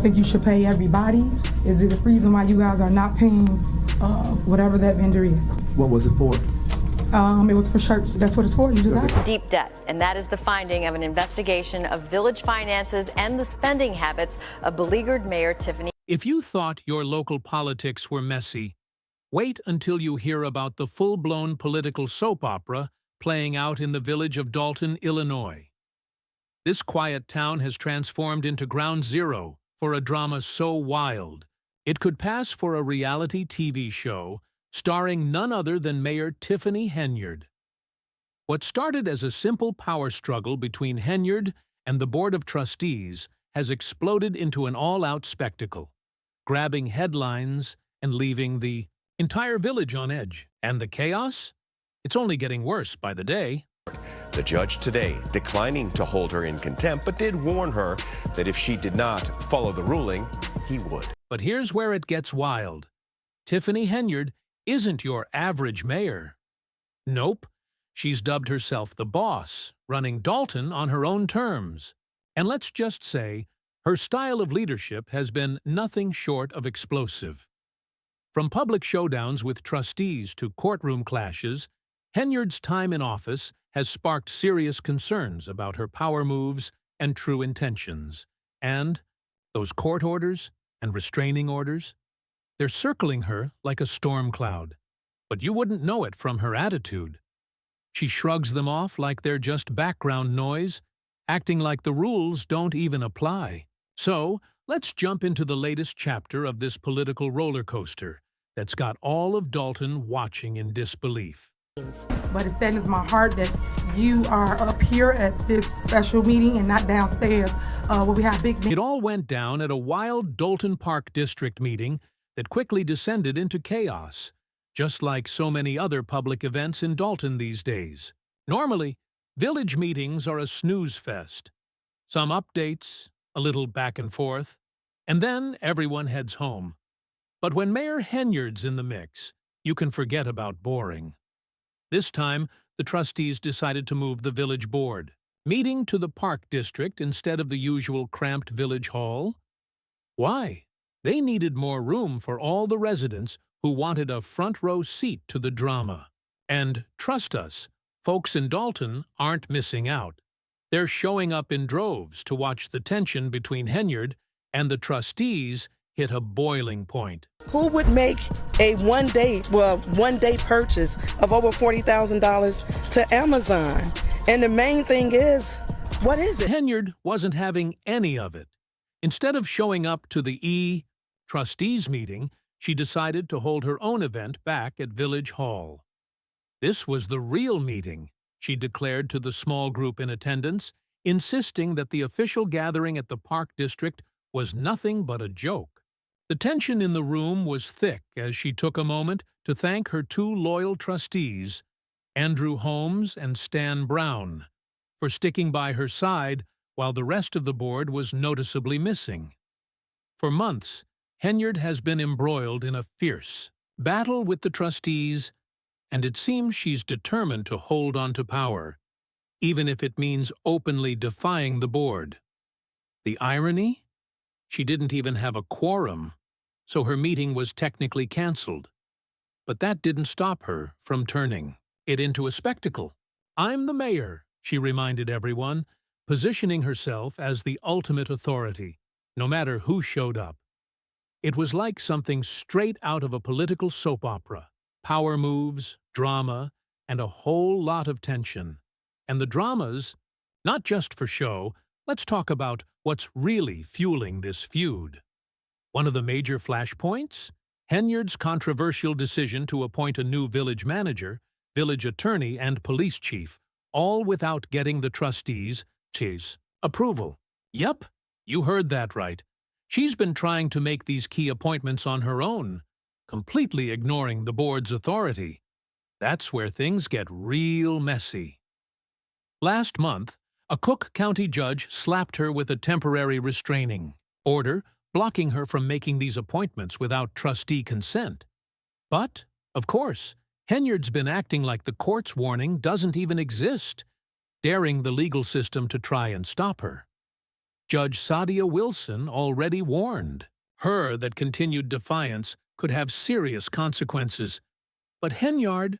think you should pay everybody? Is it a reason why you guys are not paying whatever that vendor is? What was it for? It was for shirts. That's what it's for. You just got it. Deep debt, and that is the finding of an investigation of village finances and the spending habits of beleaguered Mayor Tiffany. If you thought your local politics were messy, wait until you hear about the full-blown political soap opera playing out in the village of Dolton, Illinois. This quiet town has transformed into ground zero for a drama so wild, it could pass for a reality TV show starring none other than Mayor Tiffany Henyard. What started as a simple power struggle between Henyard and the Board of Trustees has exploded into an all-out spectacle, grabbing headlines and leaving the entire village on edge. And the chaos? It's only getting worse by the day. The judge today declining to hold her in contempt, but did warn her that if she did not follow the ruling, he would. But here's where it gets wild. Tiffany Henyard isn't your average mayor. Nope, she's dubbed herself the boss, running Dolton on her own terms. And let's just say, her style of leadership has been nothing short of explosive. From public showdowns with trustees to courtroom clashes, Henyard's time in office has sparked serious concerns about her power moves and true intentions. And those court orders and restraining orders, they're circling her like a storm cloud. But you wouldn't know it from her attitude. She shrugs them off like they're just background noise, acting like the rules don't even apply. So, let's jump into the latest chapter of this political roller coaster that's got all of Dolton watching in disbelief. But it saddens my heart that you are up here at this special meeting and not downstairs where we have big meetings. It all went down at a wild Dolton Park District meeting that quickly descended into chaos, just like so many other public events in Dolton these days. Normally, village meetings are a snooze fest. Some updates, a little back and forth, and then everyone heads home. But when Mayor Henyard's in the mix, you can forget about boring. This time, the trustees decided to move the village board meeting to the Park District instead of the usual cramped village hall. Why? They needed more room for all the residents who wanted a front-row seat to the drama. And trust us, folks in Dolton aren't missing out. They're showing up in droves to watch the tension between Henyard and the trustees hit a boiling point. Who would make a one-day purchase of over $40,000 to Amazon? And the main thing is, what is it? Henyard wasn't having any of it. Instead of showing up to the trustees meeting, she decided to hold her own event back at Village Hall. This was the real meeting, she declared to the small group in attendance, insisting that the official gathering at the Park District was nothing but a joke. The tension in the room was thick as she took a moment to thank her two loyal trustees, Andrew Holmes and Stan Brown, for sticking by her side while the rest of the board was noticeably missing. For months, Henyard has been embroiled in a fierce battle with the trustees, and it seems she's determined to hold on to power, even if it means openly defying the board. The irony? She didn't even have a quorum, so her meeting was technically cancelled. But that didn't stop her from turning it into a spectacle. "I'm the mayor," she reminded everyone, positioning herself as the ultimate authority, no matter who showed up. It was like something straight out of a political soap opera. Power moves, drama, and a whole lot of tension. And the drama's not just for show. Let's talk about what's really fueling this feud. One of the major flashpoints? Henyard's controversial decision to appoint a new village manager, village attorney, and police chief, all without getting the trustees' approval. Yep, you heard that right. She's been trying to make these key appointments on her own, completely ignoring the board's authority. That's where things get real messy. Last month, a Cook County judge slapped her with a temporary restraining order, blocking her from making these appointments without trustee consent. But, of course, Henyard's been acting like the court's warning doesn't even exist, daring the legal system to try and stop her. Judge Sadia Wilson already warned her that continued defiance could have serious consequences. But Henyard,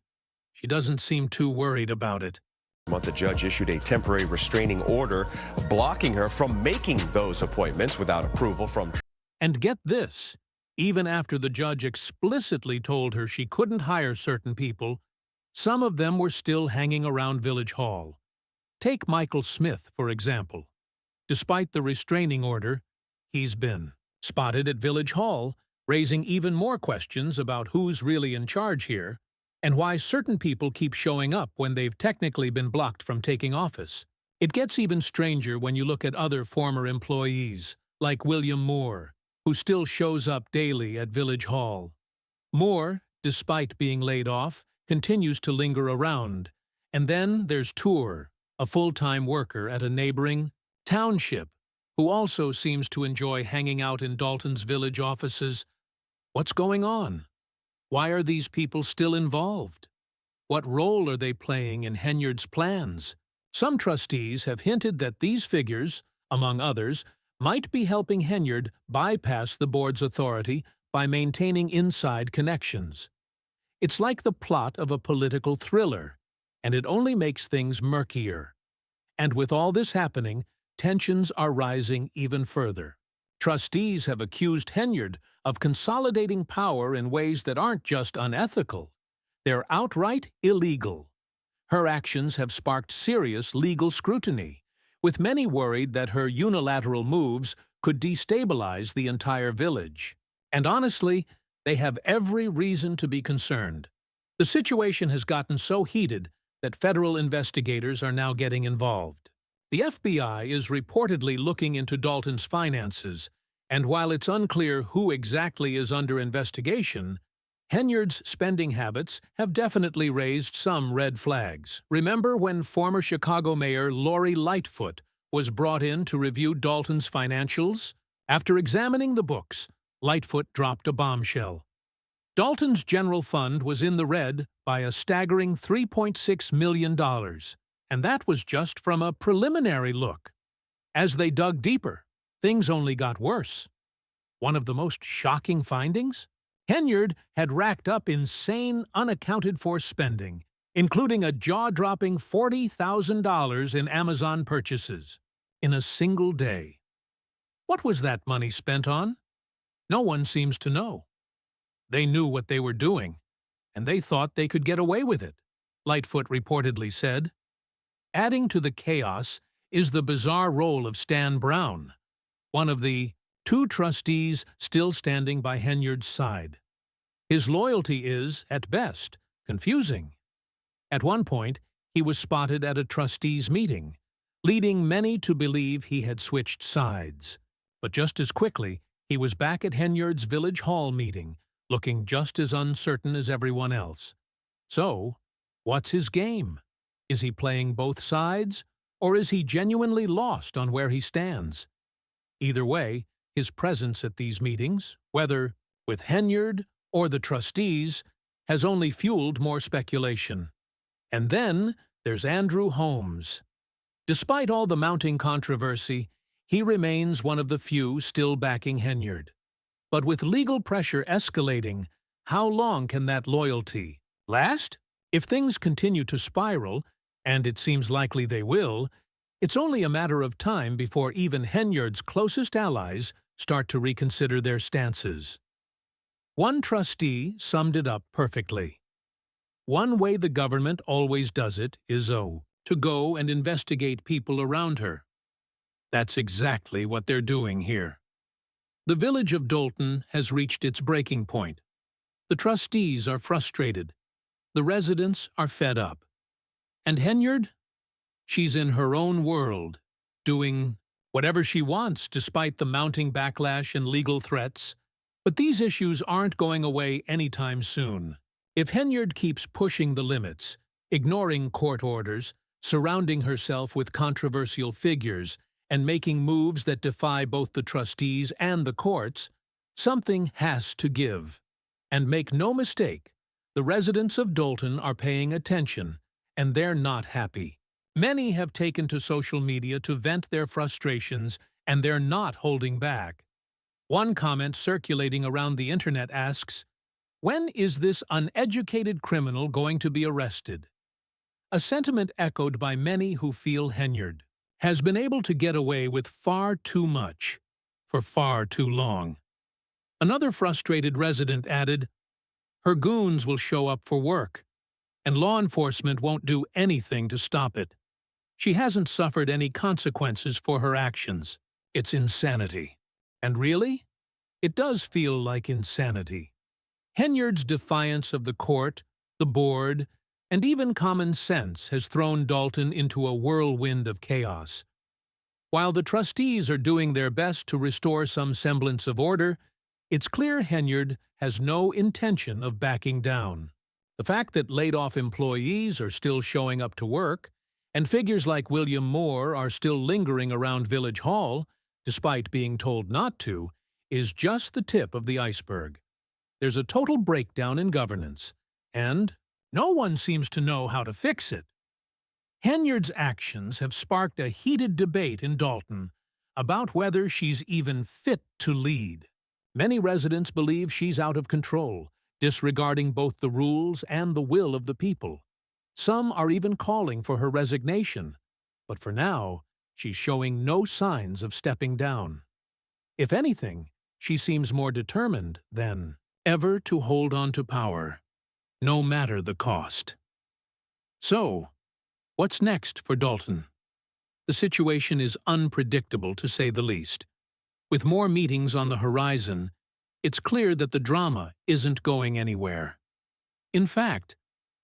she doesn't seem too worried about it. The judge issued a temporary restraining order blocking her from making those appointments without approval from. And get this, even after the judge explicitly told her she couldn't hire certain people, some of them were still hanging around Village Hall. Take Michael Smith, for example. Despite the restraining order, he's been spotted at Village Hall, raising even more questions about who's really in charge here and why certain people keep showing up when they've technically been blocked from taking office. It gets even stranger when you look at other former employees, like William Moore, who still shows up daily at Village Hall. Moore, despite being laid off, continues to linger around. And then there's Tour, a full-time worker at a neighboring township, who also seems to enjoy hanging out in Dolton's village offices. What's going on? Why are these people still involved? What role are they playing in Henyard's plans? Some trustees have hinted that these figures, among others, might be helping Henyard bypass the board's authority by maintaining inside connections. It's like the plot of a political thriller, and it only makes things murkier. And with all this happening, tensions are rising even further. Trustees have accused Henyard of consolidating power in ways that aren't just unethical. They're outright illegal. Her actions have sparked serious legal scrutiny, with many worried that her unilateral moves could destabilize the entire village. And honestly, they have every reason to be concerned. The situation has gotten so heated that federal investigators are now getting involved. The FBI is reportedly looking into Dolton's finances, and while it's unclear who exactly is under investigation, Henyard's spending habits have definitely raised some red flags. Remember when former Chicago Mayor Lori Lightfoot was brought in to review Dolton's financials? After examining the books, Lightfoot dropped a bombshell. Dolton's general fund was in the red by a staggering $3.6 million, and that was just from a preliminary look. As they dug deeper, things only got worse. One of the most shocking findings? Henyard had racked up insane, unaccounted-for spending, including a jaw-dropping $40,000 in Amazon purchases in a single day. What was that money spent on? No one seems to know. They knew what they were doing, and they thought they could get away with it, Lightfoot reportedly said. Adding to the chaos is the bizarre role of Stan Brown, one of the two trustees still standing by Henyard's side. His loyalty is, at best, confusing. At one point, he was spotted at a trustees' meeting, leading many to believe he had switched sides. But just as quickly, he was back at Henyard's Village Hall meeting, looking just as uncertain as everyone else. So, what's his game? Is he playing both sides, or is he genuinely lost on where he stands? Either way, his presence at these meetings, whether with Henyard or the trustees, has only fueled more speculation. And then there's Andrew Holmes. Despite all the mounting controversy, he remains one of the few still backing Henyard. But with legal pressure escalating, how long can that loyalty last? If things continue to spiral, and it seems likely they will, it's only a matter of time before even Henyard's closest allies start to reconsider their stances. One trustee summed it up perfectly. One way the government always does it is to go and investigate people around her. That's exactly what they're doing here. The village of Dolton has reached its breaking point. The trustees are frustrated. The residents are fed up. And Henyard? She's in her own world, doing whatever she wants despite the mounting backlash and legal threats. But these issues aren't going away anytime soon. If Henyard keeps pushing the limits, ignoring court orders, surrounding herself with controversial figures, and making moves that defy both the trustees and the courts, something has to give. And make no mistake, the residents of Dolton are paying attention, and they're not happy. Many have taken to social media to vent their frustrations and they're not holding back. One comment circulating around the internet asks, "When is this uneducated criminal going to be arrested?" A sentiment echoed by many who feel Henyard has been able to get away with far too much for far too long. Another frustrated resident added, "Her goons will show up for work, and law enforcement won't do anything to stop it. She hasn't suffered any consequences for her actions. It's insanity." And really, it does feel like insanity. Henyard's defiance of the court, the board, and even common sense has thrown Dolton into a whirlwind of chaos. While the trustees are doing their best to restore some semblance of order, it's clear Henyard has no intention of backing down. The fact that laid-off employees are still showing up to work, and figures like William Moore are still lingering around Village Hall, despite being told not to, is just the tip of the iceberg. There's a total breakdown in governance, and no one seems to know how to fix it. Henyard's actions have sparked a heated debate in Dolton about whether she's even fit to lead. Many residents believe she's out of control, disregarding both the rules and the will of the people. Some are even calling for her resignation, but for now, she's showing no signs of stepping down. If anything, she seems more determined than ever to hold on to power, no matter the cost. So, what's next for Dolton? The situation is unpredictable, to say the least. With more meetings on the horizon, it's clear that the drama isn't going anywhere. In fact,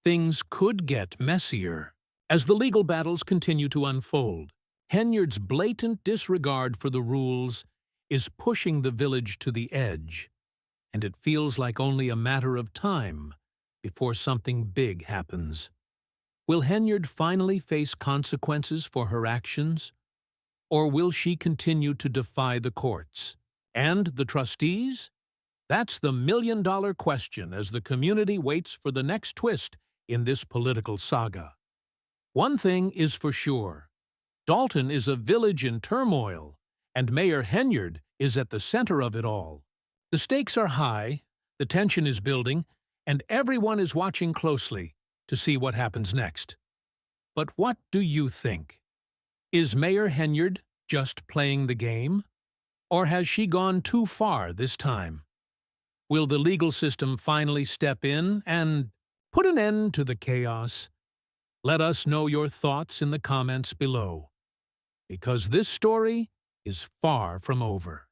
things could get messier as the legal battles continue to unfold. Henyard's blatant disregard for the rules is pushing the village to the edge, and it feels like only a matter of time before something big happens. Will Henyard finally face consequences for her actions? Or will she continue to defy the courts? And the trustees? That's the million-dollar question as the community waits for the next twist in this political saga. One thing is for sure. Dolton is a village in turmoil, and Mayor Henyard is at the center of it all. The stakes are high, the tension is building, and everyone is watching closely to see what happens next. But what do you think? Is Mayor Henyard just playing the game? Or has she gone too far this time? Will the legal system finally step in and put an end to the chaos? Let us know your thoughts in the comments below, because this story is far from over.